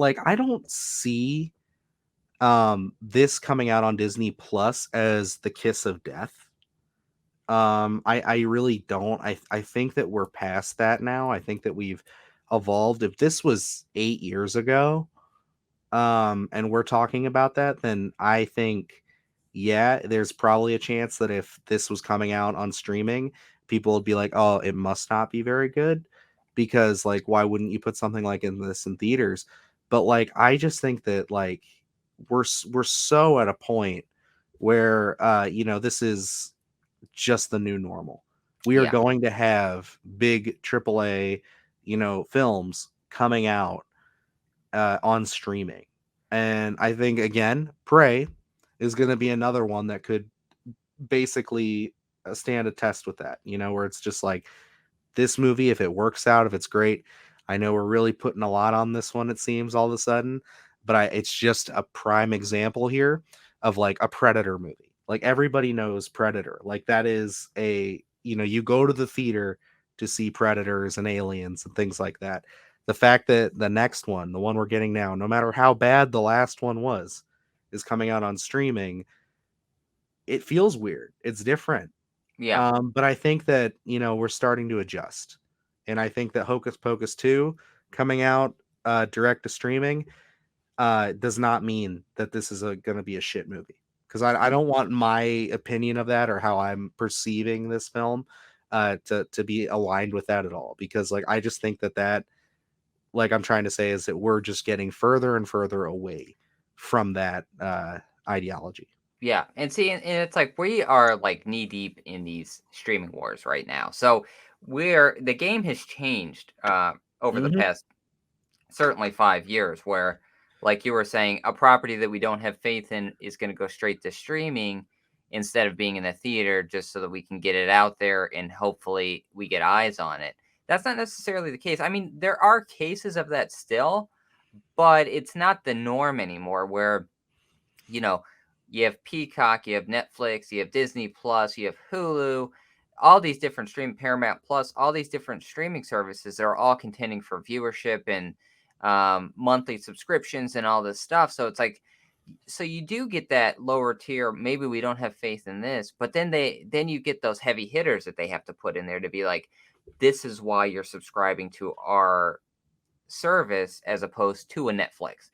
like I don't see this coming out on Disney Plus as the kiss of death. I really don't. I think that we're past that now. I think that we've evolved. If this was 8 years ago, and we're talking about that, then I think, yeah, there's probably a chance that if this was coming out on streaming, people would be like, oh, it must not be very good, because like, why wouldn't you put something like in this in theaters? But like, I just think that like we're so at a point where this is just the new normal. We are Yeah. going to have big AAA, films coming out on streaming. And I think again, Prey is going to be another one that could basically stand a test with that, where it's just like this movie, if it works out, if it's great. I know we're really putting a lot on this one, it seems, all of a sudden, but it's just a prime example here of like a Predator movie. Like everybody knows Predator. Like that is you go to the theater to see predators and aliens and things like that. The fact that the next one, the one we're getting now, no matter how bad the last one was, is coming out on streaming, it feels weird. It's different. Yeah. But I think that, we're starting to adjust. And I think that Hocus Pocus 2 coming out direct to streaming does not mean that this is going to be a shit movie. Because I don't want my opinion of that or how I'm perceiving this film to be aligned with that at all. Because like I just think that like I'm trying to say is that we're just getting further and further away from that ideology. Yeah, and see, and it's like we are like knee deep in these streaming wars right now. So the game has changed over the Hmm. past certainly 5 years, where, like you were saying, a property that we don't have faith in is going to go straight to streaming instead of being in the theater, just so that we can get it out there and hopefully we get eyes on it. That's not necessarily the case. I mean, there are cases of that still, but it's not the norm anymore. Where you know, you have Peacock, you have Netflix, you have Disney Plus, you have Hulu, all these different Paramount Plus, all these different streaming services that are all contending for viewership and monthly subscriptions and all this stuff. So it's like, so you do get that lower tier. Maybe we don't have faith in this, but then you get those heavy hitters that they have to put in there to be like, this is why you're subscribing to our service as opposed to a Netflix.